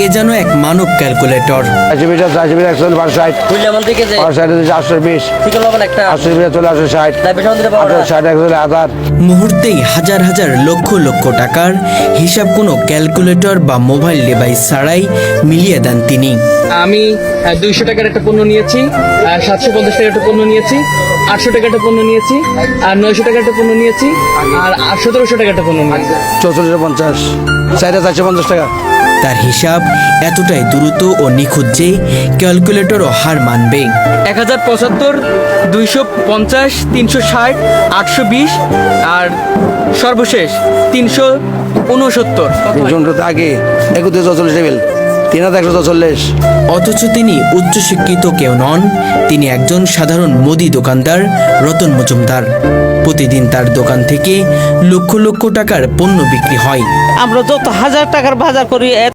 এ যেন এক মানব ক্যালকুলেটর। মুহূর্তেই হাজার হাজার লক্ষ লক্ষ টাকার হিসাব কোনো ক্যালকুলেটর বা মোবাইল ডিভাইস ছাড়াই মিলিয়ে দেন তিনি। আমি 200 টাকার একটা পণ্য নিয়েছি, 750 টাকার একটা পণ্য নিয়েছি, 800 টাকার একটা পণ্য নিয়েছি, আর 900 টাকার একটা পণ্য নিয়েছি, আর 1700 টাকার একটা পণ্য নিয়েছি। 4450, 4450 টাকা। তার হিসাব এতটাই দ্রুত ও নিখুঁত যে ক্যালকুলেটরও হার মানবে। 1075, 250, 360, 820 আর সর্বশেষ 369। আগে 3144 লেভেল, 3144। অথচ তিনি উচ্চশিক্ষিত কেউ নন, তিনি একজন সাধারণ মুদি দোকানদার রতন মজুমদার। প্রতিদিন তার দোকান থেকে লক্ষ লক্ষ টাকার পণ্য বিক্রি হয়। আমরা যত হাজার টাকার বাজার করি